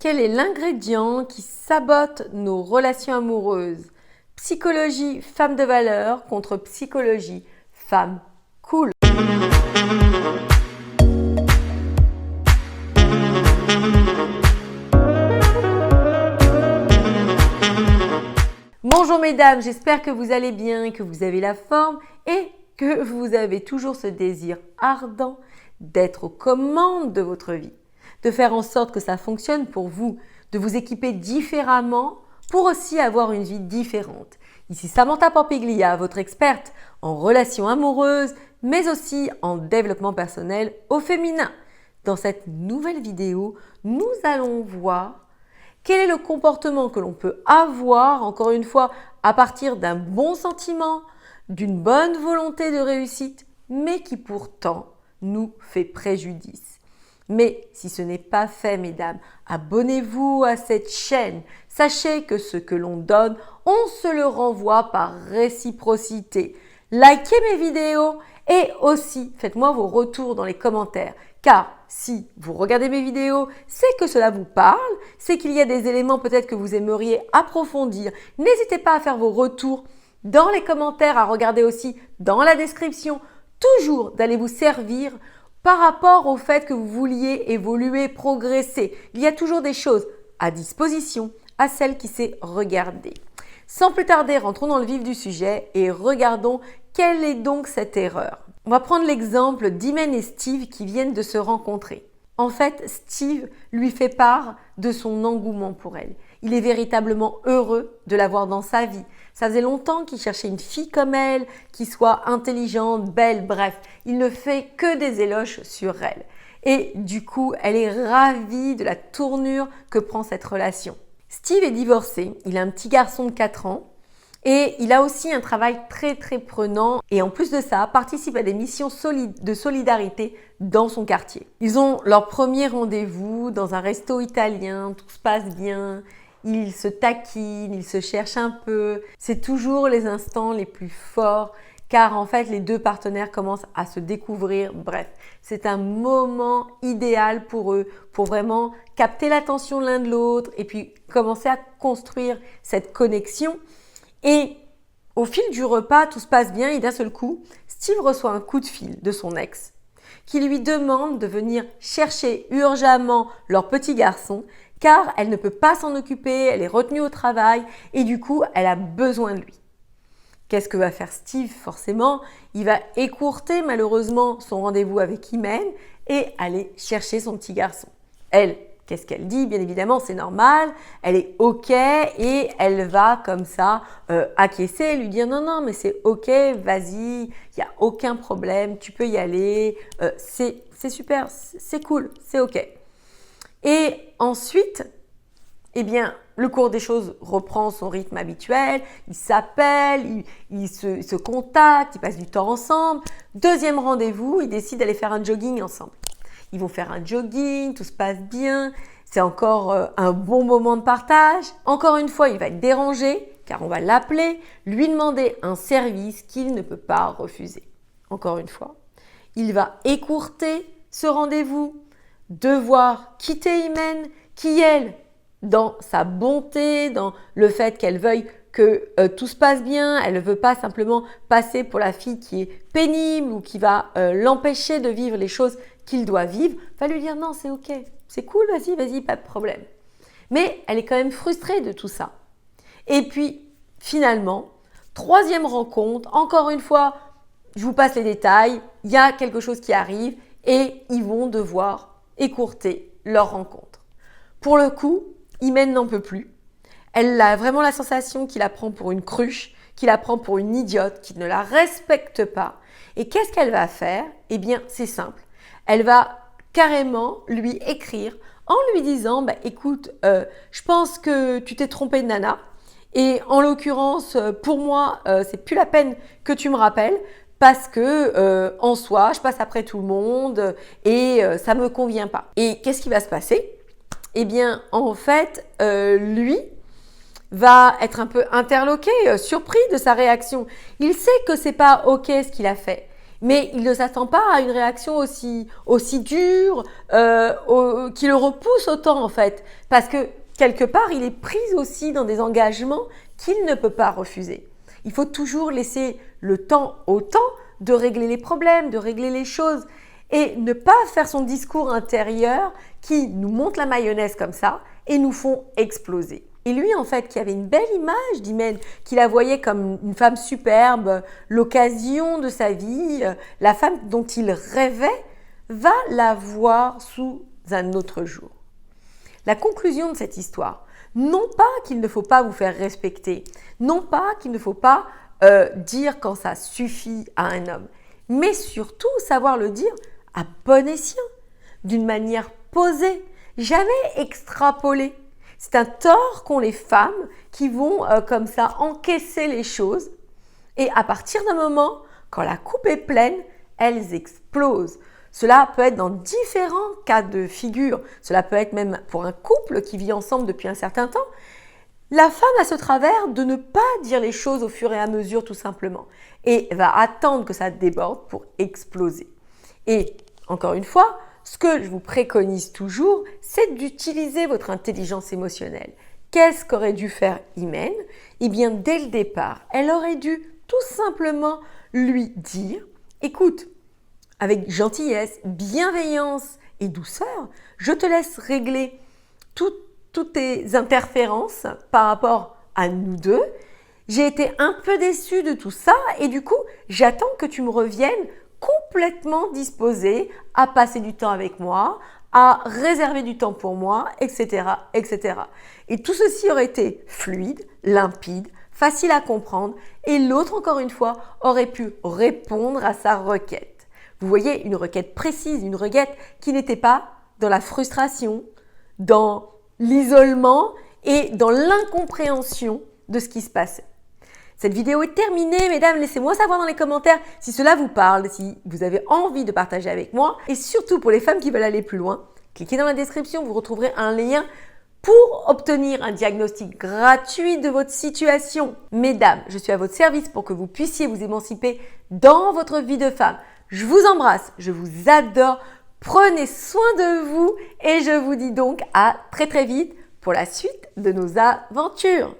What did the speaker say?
Quel est l'ingrédient qui sabote nos relations amoureuses? Psychologie femme de valeur contre psychologie femme cool. Bonjour mesdames, j'espère que vous allez bien, que vous avez la forme et que vous avez toujours ce désir ardent d'être aux commandes de votre vie, de faire en sorte que ça fonctionne pour vous, de vous équiper différemment pour aussi avoir une vie différente. Ici Samantha Pampiglia, votre experte en relations amoureuses, mais aussi en développement personnel au féminin. Dans cette nouvelle vidéo, nous allons voir quel est le comportement que l'on peut avoir, encore une fois, à partir d'un bon sentiment, d'une bonne volonté de réussite, mais qui pourtant nous fait préjudice. Mais si ce n'est pas fait, mesdames, abonnez-vous à cette chaîne. Sachez que ce que l'on donne, on se le renvoie par réciprocité. Likez mes vidéos et aussi faites-moi vos retours dans les commentaires. Car si vous regardez mes vidéos, c'est que cela vous parle, c'est qu'il y a des éléments peut-être que vous aimeriez approfondir. N'hésitez pas à faire vos retours dans les commentaires, à regarder aussi dans la description, toujours d'aller vous servir par rapport au fait que vous vouliez évoluer, progresser. Il y a toujours des choses à disposition à celle qui sait regarder. Sans plus tarder, rentrons dans le vif du sujet et regardons quelle est donc cette erreur. On va prendre l'exemple d'Imen et Steve qui viennent de se rencontrer. En fait, Steve lui fait part de son engouement pour elle. Il est véritablement heureux de la voir dans sa vie. Ça faisait longtemps qu'il cherchait une fille comme elle, qui soit intelligente, belle, bref. Il ne fait que des éloges sur elle. Et du coup, elle est ravie de la tournure que prend cette relation. Steve est divorcé, il a un petit garçon de 4 ans. Et il a aussi un travail très prenant et en plus de ça, participe à des missions de solidarité dans son quartier. Ils ont leur premier rendez-vous dans un resto italien, tout se passe bien, ils se taquinent, ils se cherchent un peu. C'est toujours les instants les plus forts car en fait les deux partenaires commencent à se découvrir. Bref, c'est un moment idéal pour eux, pour vraiment capter l'attention l'un de l'autre et puis commencer à construire cette connexion. Et au fil du repas, tout se passe bien et d'un seul coup, Steve reçoit un coup de fil de son ex qui lui demande de venir chercher urgemment leur petit garçon car elle ne peut pas s'en occuper, elle est retenue au travail et du coup, elle a besoin de lui. Qu'est-ce que va faire Steve? Forcément, il va écourter malheureusement son rendez-vous avec Imen et aller chercher son petit garçon. Elle, qu'est-ce qu'elle dit? Bien évidemment, c'est normal, elle est OK et elle va comme ça acquiescer, lui dire non, mais c'est OK, vas-y, il n'y a aucun problème, tu peux y aller, c'est super, c'est cool, c'est OK. Et ensuite, eh bien, le cours des choses reprend son rythme habituel, ils s'appellent, ils se contactent, ils passent du temps ensemble. Deuxième rendez-vous, ils décident d'aller faire un jogging ensemble. Ils vont faire un jogging, tout se passe bien, c'est encore un bon moment de partage. Encore une fois, il va être dérangé car on va l'appeler, lui demander un service qu'il ne peut pas refuser. Encore une fois, il va écourter ce rendez-vous, devoir quitter Imen qui, elle, dans sa bonté, dans le fait qu'elle veuille que tout se passe bien, elle ne veut pas simplement passer pour la fille qui est pénible ou qui va l'empêcher de vivre les choses qu'il doit vivre, va lui dire non, c'est OK, c'est cool, vas-y, pas de problème. Mais elle est quand même frustrée de tout ça. Et puis, finalement, troisième rencontre, encore une fois, je vous passe les détails, il y a quelque chose qui arrive et ils vont devoir écourter leur rencontre. Pour le coup, Imen n'en peut plus. Elle a vraiment la sensation qu'il la prend pour une cruche, qu'il la prend pour une idiote, qu'il ne la respecte pas. Et qu'est-ce qu'elle va faire? Eh bien, c'est simple. Elle va carrément lui écrire en lui disant écoute, je pense que tu t'es trompé de nana et en l'occurrence, pour moi, c'est plus la peine que tu me rappelles parce que en soi, je passe après tout le monde et ça me convient pas. Et qu'est-ce qui va se passer? Eh bien, en fait, lui va être un peu interloqué, surpris de sa réaction. Il sait que c'est pas OK ce qu'il a fait. Mais il ne s'attend pas à une réaction aussi dure, qui le repousse autant en fait. Parce que quelque part, il est pris aussi dans des engagements qu'il ne peut pas refuser. Il faut toujours laisser le temps au temps de régler les problèmes, de régler les choses et ne pas faire son discours intérieur qui nous monte la mayonnaise comme ça et nous font exploser. Et lui, en fait, qui avait une belle image d'Imen, qui la voyait comme une femme superbe, l'occasion de sa vie, la femme dont il rêvait, va la voir sous un autre jour. La conclusion de cette histoire, non pas qu'il ne faut pas vous faire respecter, non pas qu'il ne faut pas dire quand ça suffit à un homme, mais surtout savoir le dire à bon escient, d'une manière posée, jamais extrapolée. C'est un tort qu'ont les femmes qui vont comme ça encaisser les choses et à partir d'un moment, quand la coupe est pleine, elles explosent. Cela peut être dans différents cas de figure. Cela peut être même pour un couple qui vit ensemble depuis un certain temps. La femme a ce travers de ne pas dire les choses au fur et à mesure tout simplement et va attendre que ça déborde pour exploser. Et encore une fois, ce que je vous préconise toujours, c'est d'utiliser votre intelligence émotionnelle. Qu'est-ce qu'aurait dû faire Imen? Eh bien, dès le départ, elle aurait dû tout simplement lui dire « Écoute, avec gentillesse, bienveillance et douceur, je te laisse régler toutes tes interférences par rapport à nous deux. J'ai été un peu déçue de tout ça et du coup, j'attends que tu me reviennes complètement disposée à passer du temps avec moi, à réserver du temps pour moi, etc., etc. Et tout ceci aurait été fluide, limpide, facile à comprendre et l'autre, encore une fois, aurait pu répondre à sa requête. Vous voyez, une requête précise, une requête qui n'était pas dans la frustration, dans l'isolement et dans l'incompréhension de ce qui se passait. Cette vidéo est terminée, mesdames, laissez-moi savoir dans les commentaires si cela vous parle, si vous avez envie de partager avec moi. Et surtout pour les femmes qui veulent aller plus loin, cliquez dans la description, vous retrouverez un lien pour obtenir un diagnostic gratuit de votre situation. Mesdames, je suis à votre service pour que vous puissiez vous émanciper dans votre vie de femme. Je vous embrasse, je vous adore, prenez soin de vous et je vous dis donc à très très vite pour la suite de nos aventures.